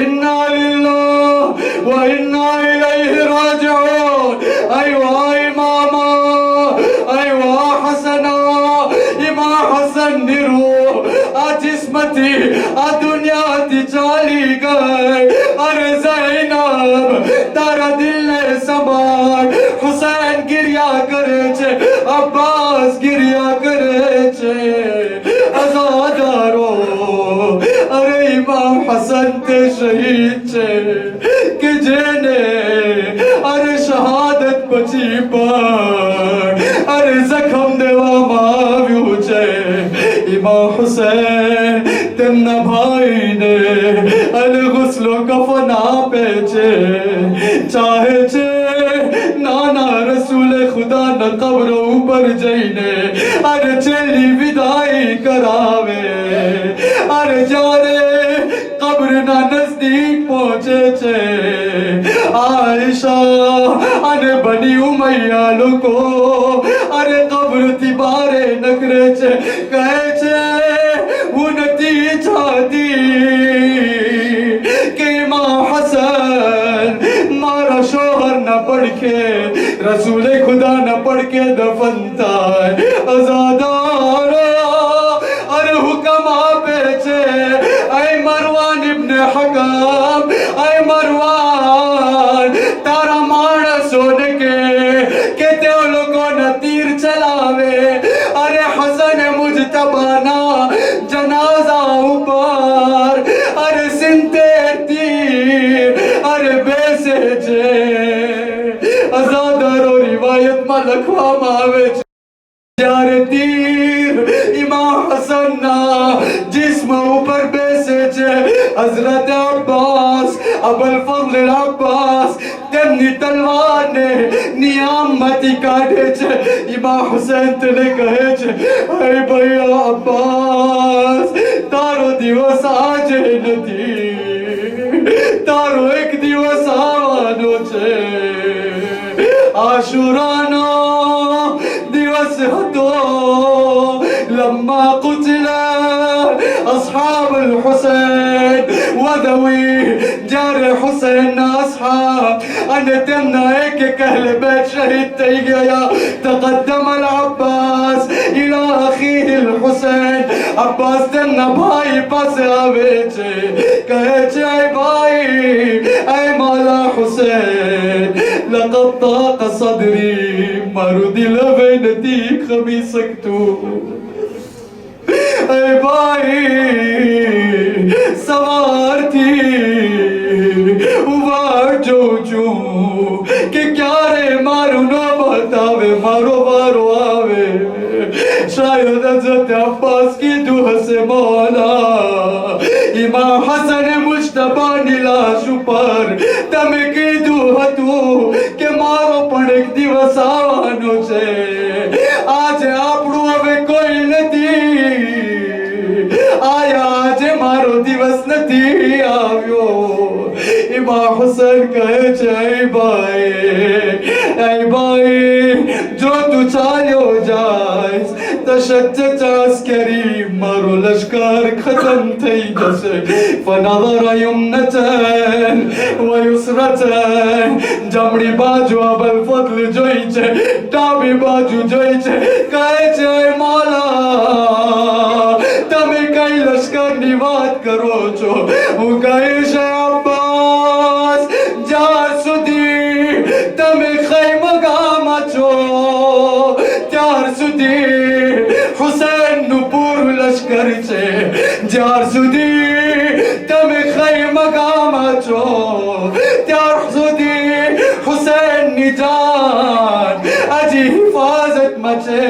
ઇન્ના લિલ્લાહ વ ઇન્ના ઇલૈહિ રાજિઉન. અયવા ઇમામા, અયવા હસના. ઇમામ હસન ની રૂહ આ જિસ્મથી આ દુનિયાથી ચાલી ગઈ. અરે ઝૈનબ તારા દિલને સંભાળ. હુસૈન ગિર્યા કરે છે, અબ્બાસ ગિર્યા કરે છે. અઝાદારો, અરે ઇમામ હસન તે શહીદ છે કે જેને અરે શહાદત પછી પણ અરે જખમ દેવામાં આવ્યું છે. ઇમામ હુસૈન તેમના ભાઈને અલ ગુસ્લો કફન આપે છે. ચાહે છે નાના રસૂલ ખુદાના કબ્ર ઉપર જઈને અરે છેલ્લી વિદાઈ કરાવે. અરે જ્યારે કબ્રના નજદીક પહોંચે છે બાદશાહ અને બની ઉમૈયા લોકો અરે કબ્રથી બારે નકરે છે, કહે છે હું નથી ચાહતી કે ઇમામ હસન મારા શોહર ના પડખે રસૂલે ખુદા ના પડખે દફન થાય. અઝાદારો અરે હુકમ આપે છે, ऐ मरवान इब्न हकम, ऐ मरवान तारा माणसोने के ते लोगों तीर चलावे अरे हसन मुजतबाना जनाजा ऊपर अरे सिंते तीर अरे बेसे છે. અઝાદારો રિવાયતમાં લખવામાં આવે છે જ્યારે તીર ઇમામ હસનના જિસ્મ ઉપર બેસે છે, હઝરત અબ્બાસ અબુલ ફઝલ અબ્બાસ તેમની તલવારને નિયામતી કાઢે છે. ઇમામ હુસૈન તેને કહે છે, હે ભૈયા અબ્બાસ તારો દિવસ આજે નથી, તારો એક દિવસ આવવાનો છે. આશુરાનો દિવસ હતો. لما قتل أصحاب الحسين وذوي جار حسين أصحاب أنا تمنى هيك كهل بيت شهيد تيجيا. تقدم العباس إلى أخيه الحسين. عباس تمنى باي بس أبيتي كهيك أي باي أي مولا حسين لقد ضاق صدري مرضي لبنتي خميسكتو. اے بھائی سوار تھی وار جو کہ کیا رے مارو نہ بتاوے مارو بارو آوے. شاید حضرت عباس کی دعا سے مولا امام حسن مجتبی لاش پر તમે કીધું હતું કે મારો પણ એક દિવસ આવવાનો છે. આજે આપણું હવે કોઈ નથી આયા, આજે મારો દિવસ નથી આવ્યો. ઇમામ હુસૈન કહે છે, એ ભાઈ જો તું ચાલ્યો જાય તો શજ્જત અસ્કરી મારો લશ્કર ખતમ થઈ જશે. فنظر يمنة ويسرة જમણી બાજુ અબુલ ફઝલ જોઈ છે, ડાબી બાજુ જોઈ છે, કહે છે મોલા તમે કઈ લશ્કરની વાત કરો છો? હું કહીશ અબ્બાસ જ્યાં સુધી તમે ખૈમગામાં છો ત્યાર સુધી હુસૈનનું પૂરું લશ્કર છે. જ્યાર સુધી તમે ખૈમગામાં છો ત્યાર સુધી હુસૈનની જાન હજી હિફાજતમાં છે.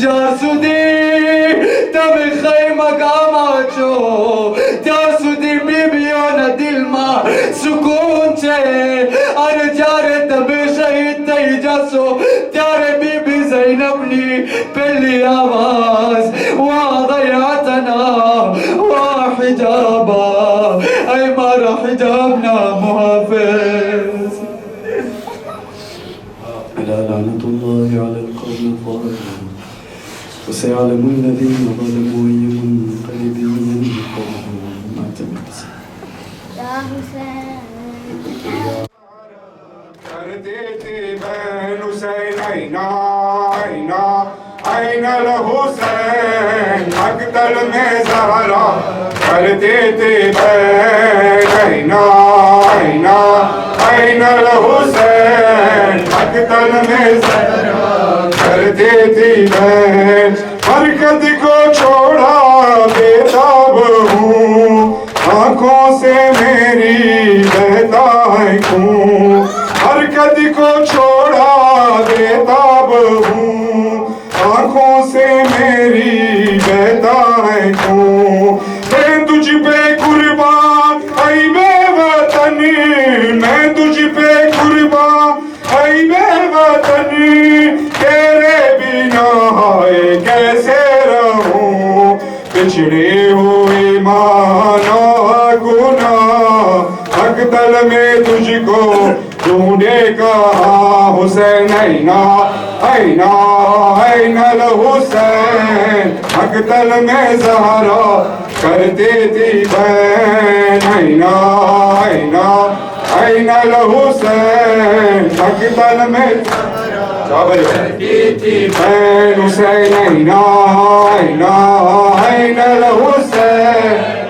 જ્યાર સુધી તમે ખૈમગામાં છો ત્યાં સુધી બીબીઓના દિલમાં સુકૂન છે. અને જ્યારે તમે શહીદ થઈ જશો ત્યારે બીબી ઝૈનબની પહેલી આવાજ વા દયાતના વા હિજાબા, એ મારા હિજાબના મુહાફિઝ. ألا لعنة الله على القوم الظالمين وسيعلم الذين ظلموا أي منقلب ينقلبون ما تمت. يا حسين کرتے تھے بہن حسین اینا اینا این الحسین مقتل میں زہرا. کرتے تھے بہن اینا اینا این الحسین مقتل میں زہرا. کرتے تھی بہن حرکت کو چھوڑا بےتاب ہوں آنکھوں سے میری بہتا ہے خون. حرکت کو چھوڑا بےتاب ہوں آنکھوں سے میری بہتا ہے خون. میں تجھ پہ قربان اے بے وطن، میں تجھ پہ قربان اے بے وطن، تیرے بنا ہے کیسے رہوں. بچھڑے ہوئے مانا گناہ مقتل میں تجھ کو ढूंढे कहाँ हुसैन ऐना ऐना ऐना हुसैन मकतल में ज़हरा करते थी बहन ऐना ऐना ऐना हुसैन मकतल में करती थी बहन हुसैन ऐना ऐना ऐना हुसैन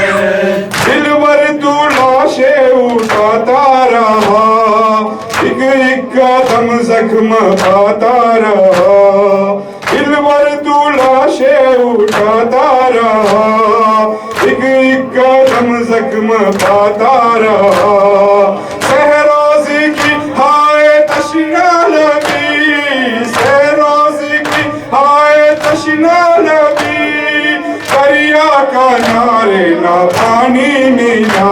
दिलवर तू लाशे उठाता रहा एक एक कदम जख्म पाता रहा दिलवर तू लाशे उठाता रहा एक एक कदम जख्म पाता रहा सहरोज़ी की हाय तशना लगी सहरोज़ी की हाय तशना लगी दरिया का नारे ना पानी मिला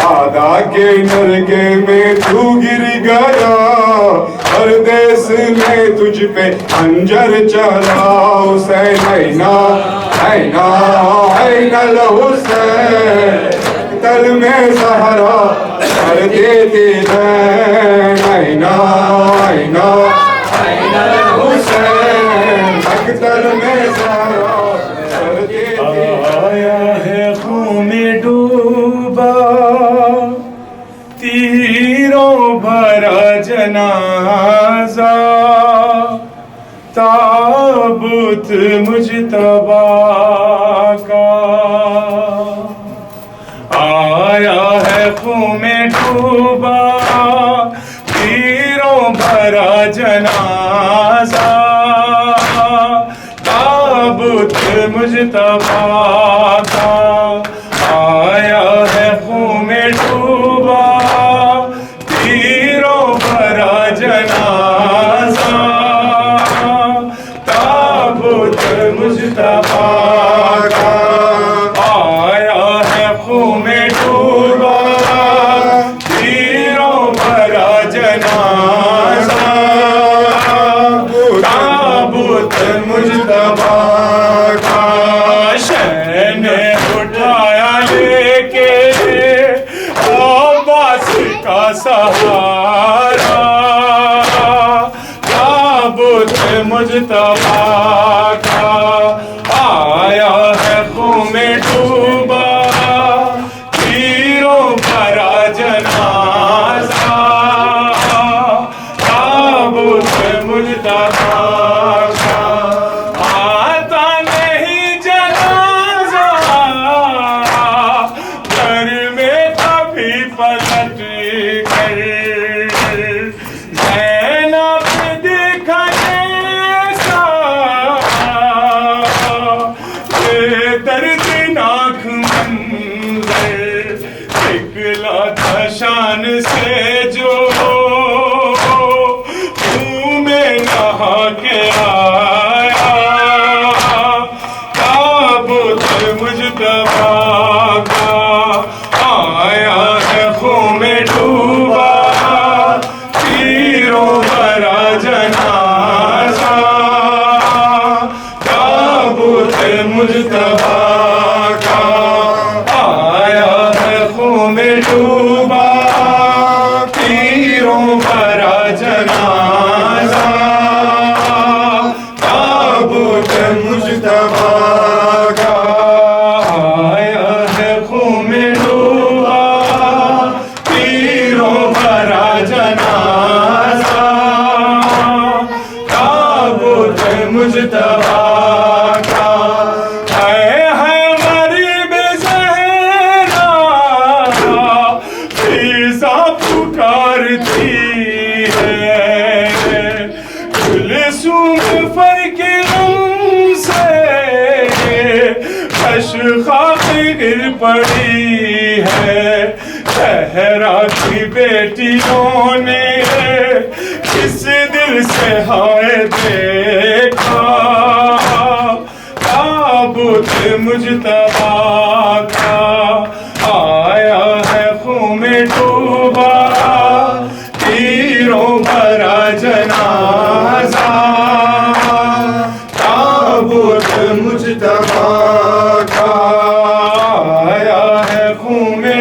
आदा के नरके में तू गिर गया परदेस में तुझ पे खंजर चला हुसैन ऐना ऐना ऐना हुसैन तल में सहारा कर देते बहन ऐना ऐना ऐना हुसैन तल में सहारा आया है खून में डूबा तीरों भरा जनाजा ताबूत मुजतबा का आया है खून में डूबा तीरों भरा जनाजा ताबूत मुजतबा का आया है खून में डूबा तीरों भरा जनाजा ताबूत मुजतबा का आया है खून में डूबा तीरों भरा जनाजा ताबूत मुजतबा सहारा ताबूत मुजतबा का आया है खून में डूबा तीरों भरा जनाजा ताबूत मुजतबा का आता नहीं जनाजा घर में कभी पलट शान से जो मुँह में नहा के आया ताबूत मुजतबा का आया है खून में डूबा तीरों भरा जनाजा ताबूत मुजतबा का आया है खून में डूबा तीरों भरा जनाजा ताबूत मुजतबा का आया है खून में डूबा तीरों भरा जनाजा ताबूत मुजतबा का है गरीब ज़हरा फीज़ा पुकारती है गुलसूम फर के रंग से खाक गिर पड़ी है सहरा की बेटियों ने किस दिल से हाय देखा ताबूत मुजतबा का आया है खून में डूबा तीरों भरा जनाजा ताबूत मुजतबा का आया है खून में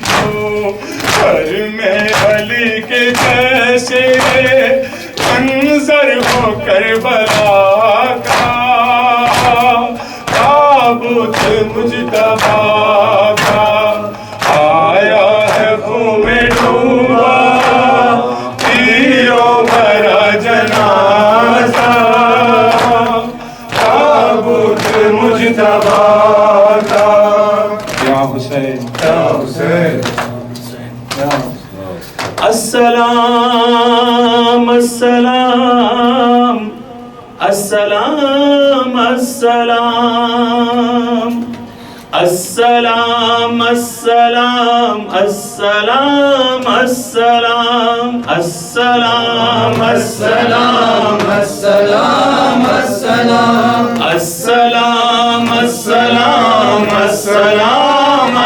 को घर में अली के जैसे मंजर हो करबला का ताबूत मुजतबा का आया है खून में डूबा तीरों भरा जनाजा ताबूत मुजतबा का या हुसैन या हुसैन अस्सलाम अस्सलाम अस्सलाम अस्सलाम अस्सलाम अस्सलाम अस्सलाम अस्सलाम अस्सलाम अस्सलाम अस्सलाम अस्सलाम अस्सलाम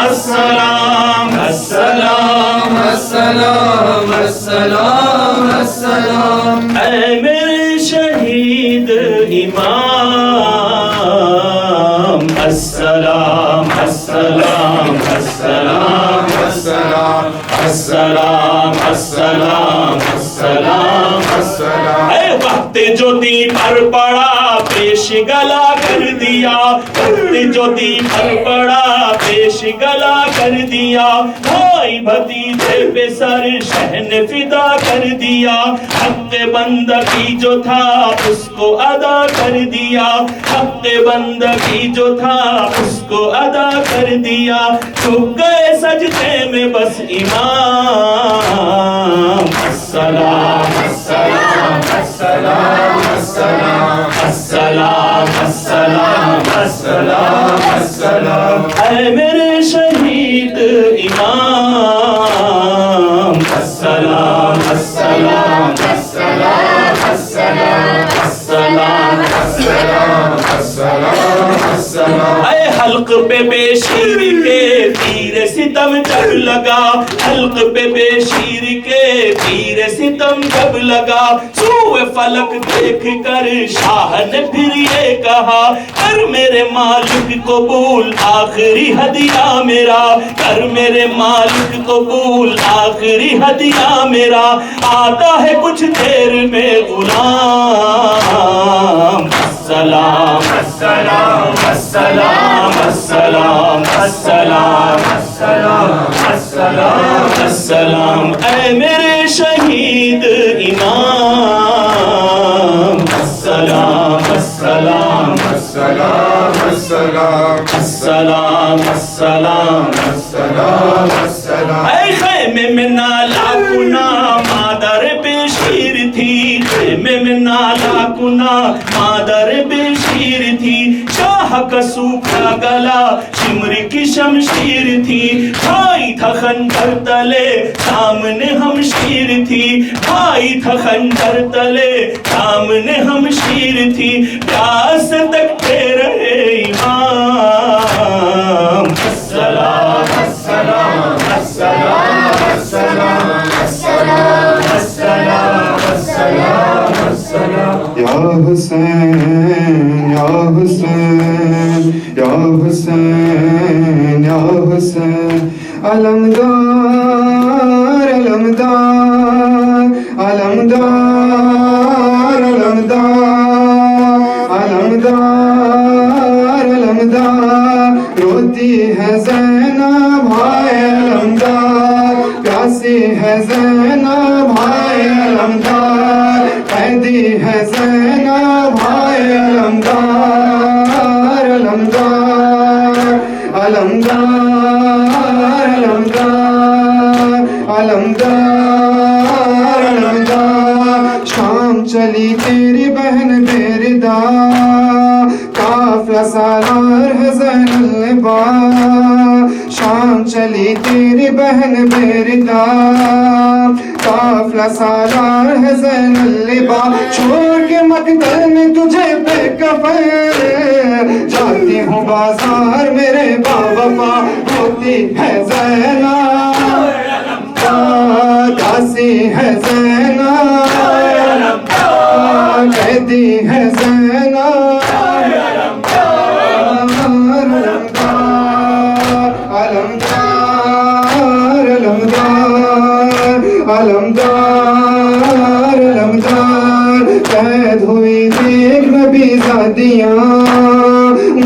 अस्सलाम अस्सलाम अस्सलाम अस्सलाम अस्सलाम अस्सलाम ऐ मेरे शहीद इमाम अस्सलाम अस्सलाम अस्सलाम अस्सलाम अस्सलाम अस्सलाम अस्सलाम अस्सलाम ऐ वक्त जो दी पर पड़ा पेश गला कर दिया वक्त जो दी पर पड़ा पेश गला कर दिया भाई भतीजे पे सर शहन फिदा कर दिया हक बंदगी जो था उसको अदा कर दिया हक बंदगी जो था उसको अदा कर दिया झुक गए सजदे में बस इमाम अस्सलाम अस्सलाम अस्सलाम अस्सलाम अस्सलाम अस्सलाम अस्सलाम अस्सलाम ऐ मेरे शहीद इमाम अस्सलाम अस्सलाम अस्सलाम अस्सलाम अस्सलाम अस्सलाम अस्सलाम अस्सलाम ऐ हल्क पे बेशीर के तीर सितम जब लगा हल्क पे बेशीर के तीर सितम जब लगा सूए फलक देख कर शाह ने फिर ये कहा कर मेरे मालिक कबूल आखिरी हदिया मेरा कर मेरे मालिक कबूल आखिरी हदिया मेरा आता है कुछ देर में गुलाम अस्सलाम अस्सलाम अस्सलाम अस्सलाम अस्सलाम अस्सलाम अस्सलाम अस्सलाम ऐ मेरे शहीद इमाम अस्सलाम अस्सलाम अस्सलाम अस्सलाम अस्सलाम अस्सलाम अस्सलाम अस्सलाम ऐ खैमे में नाला कुना मादर बेशीर थी खैमे में नाला कुना मादर बेशीर थी शाह का सूखा गला शिमरी की शमशीर थी भाई था खंजर तले सामने हम शीर थी भाई था खंजर तले सामने हम शीर थी प्यास तकते रहे इमाम अस्सलाम अस्सलाम अस्सलाम अस्सलाम अस्सलाम अस्सलाम अस्सलाम अस्सलाम या हुसैन या हुसैन या हुसैन या हुसैन अलमदार अलमदार अलमदार अलमदार अलमदार अलमदार रोती है ज़ैनब भाई अलमदार प्यासी है ज़ैनब भाई अलमदार कैदी है ज़ैनब भाई अलमदार अलमदार अलमदार अलमदार अलमदार अलमदार शाम चली तेरी बहन बेरिदा काफिला सालार है ज़ैनुल लिबा शाम चली तेरी बहन बेरिदा काफिला सालार है ज़ैनुल लिबा छोड़ के मकदर में तुझे बेकफन जाती हूँ बाजार मेरे बाबा होती है ज़ैनब दासी है ज़ैनब कैदी है ज़ैनब अलमदार अलमदार علمدار علمدار قید ہوئی دیکھ نبی زادیاں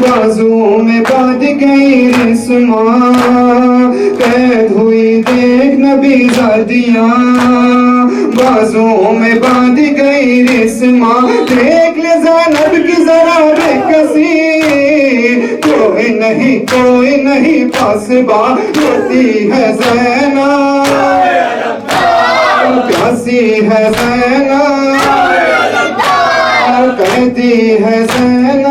بازو میں باندھ گئی رسماں قید ہوئی دیکھ نبی زادیاں بازو میں باندھ گئی رسماں دیکھ لے زینب کی ذرا بے کسی کوئی نہیں پاسبا روتی ہے زینب پیاسی ہے زینب قیدی ہے زینب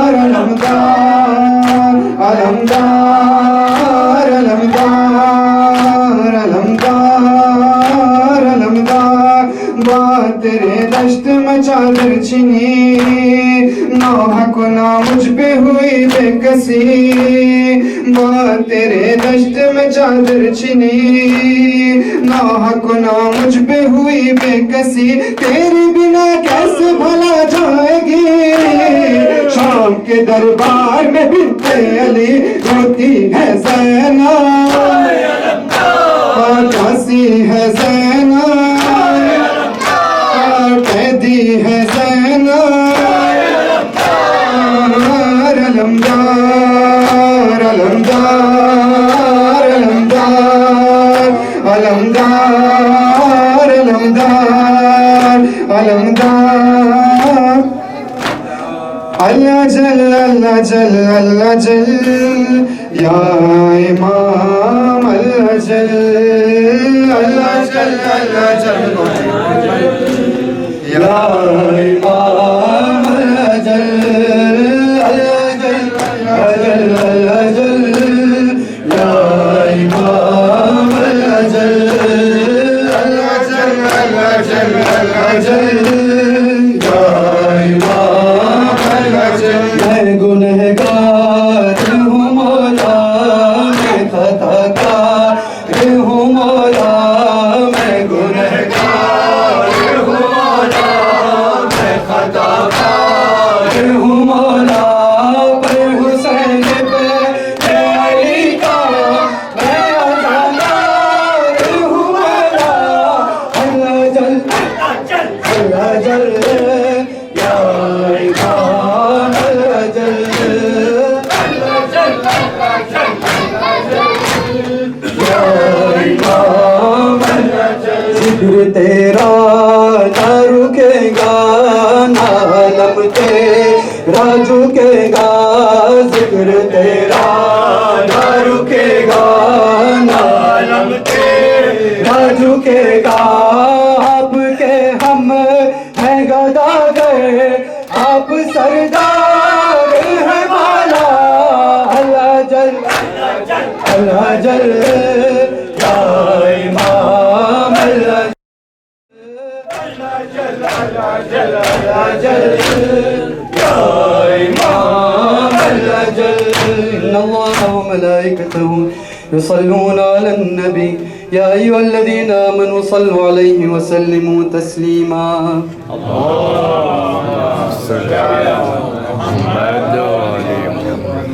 علمدار علمدار علمدار علمدار علمدار بات تیرے دشت میں چادر چنی نوح کو نہ مجھ پہ ہوئی بے کسی بات تیرے دشت میں چادر چنی نوح کو نہ مجھ پہ ہوئی بے کسی تیری بنا کیسے بھلا جائے گی شام کے دربار میں بنت علی روتی ہے زینب پیاسی ہے زینب قیدی ہے زینب علمدار علمدار علمدار علمدار علمدار علمدار اللہ جل اللہ جل اللہ جل یا امام اللہ جل اللہ جل اللہ جل یا امام اللہ جل اللہ جل اللہ جل یا امام اللہ جل اللہ جل اللہ جل اللہ جل یا امام اللہ جل میں گنہگار ہوں مولا میں خطا کار ہوں مولا میں گنہگار ہوں مولا میں خطا کار ہوں مولا پر حسین پہ اے علی کا میں ازادار ہوں مولا اللہ جل اللہ جل یا امام اللہ جل اللہ جل یا امام اللہ جل ذکر تیرا نہ رکے گا نہ عالم تیرا جھکے گا ذکر تیرا نہ رکے گا نہ عالم تیرا جھکے گا آپ کے ہم ہیں گداگر آپ سردار ہیں بالا اللہ جل اللہ جل یا امام اللہ جل اللہ جل اللہ جل یا امام اللہ جل ان اللہ وملائکتہ يصلون على النبي يا أيها الذين آمنوا صلوا عليه وسلموا تسليما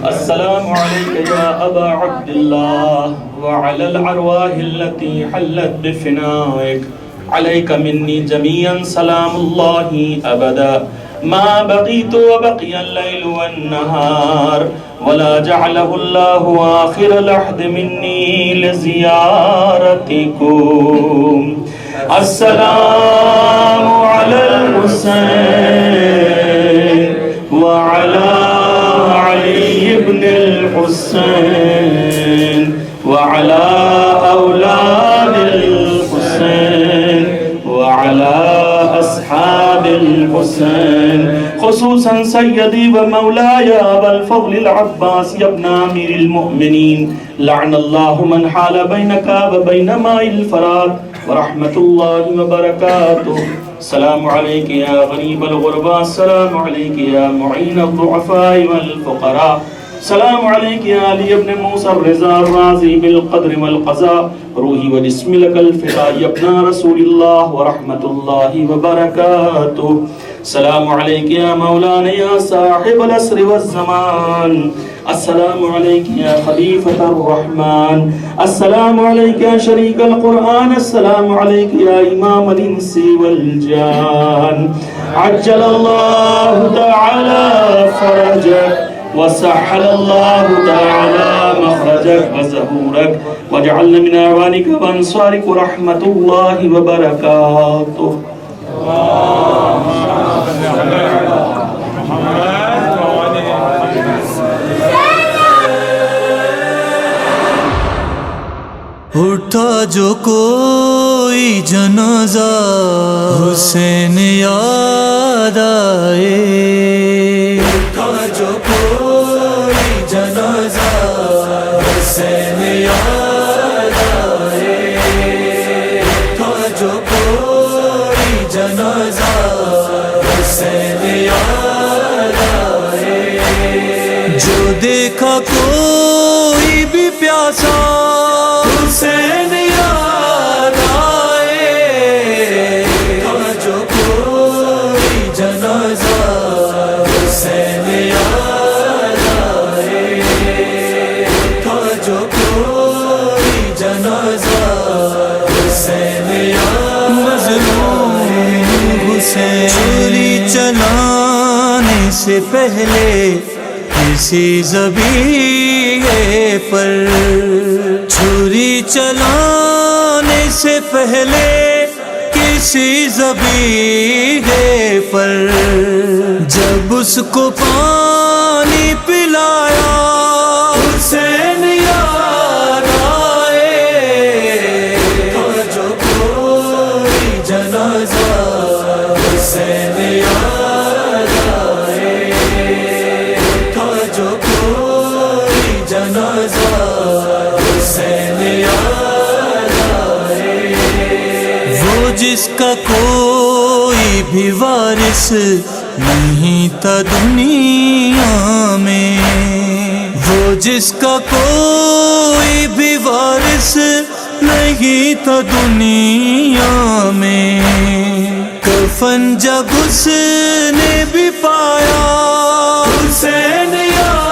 السلام عليك يا أبا عبد الله وعلى الأرواح التي حلت بفنائك عليك مني جميعا سلام الله أبدا ما بقيت وبقي الليل والنهار ولا جعله الله آخر لحظ مني لزيارتكم السلام على الحسين وعلى علي بن الحسين وعلى أولاد الحسين وعلى أصحاب الحسين خصوصا سيدي ومولاي أبا الفضل العباس يا ابن أمير المؤمنين لعن الله من حال بينك وبين ماء الفرات ورحمة الله وبركاته السلام عليك يا غريب الغرباء السلام عليك يا معين الضعفاء والفقراء السلام عليك يا علي بن موسى الرضا الراضي بالقدر والقضاء روحي وجسمي لك الفداء يا ابن رسول الله ورحمة الله وبركاته السلام عليك يا مولانا يا صاحب العصر والزمان. السلام عليك يا خليفة الرحمن. السلام عليك يا شريك القرآن. السلام عليك يا إمام الإنس والجان. عجل الله تعالى فرجك وسهل الله تعالى مخرجك وزهورك واجعلنا من أعوانك وأنصارك ورحمة الله وبركاته. اٹھا جو کوئی جنازہ حسین یاد آئے. اٹھا جو کوئی جنازہ حسین یاد آئے. اٹھا جو کوئی جنازہ حسین یاد آئے. جو دیکھا کوئی بھی پیاسا حسین یاد آئے. جو کوئی جنازہ حسین یاد آئے. جو کوئی جنازہ حسین یاد. مظلوم حسین چھری چلانے سے پہلے کسی ذبیحے پر, چھری چلانے سے پہلے کسی ذبیحے پر, جب اس کو پانی پلایا حسین یاد آئے. جو کوئی جنازہ حسین یاد آئے. جو کوئی جنازہ حسین یاد آئے. وہ جس کا کوئی بھی وارث نہیں تھا دنیا میں, وہ جس کا کوئی بھی وارث نہیں تھا دنیا میں, کفن جب اس نے بھی پایا حسین یاد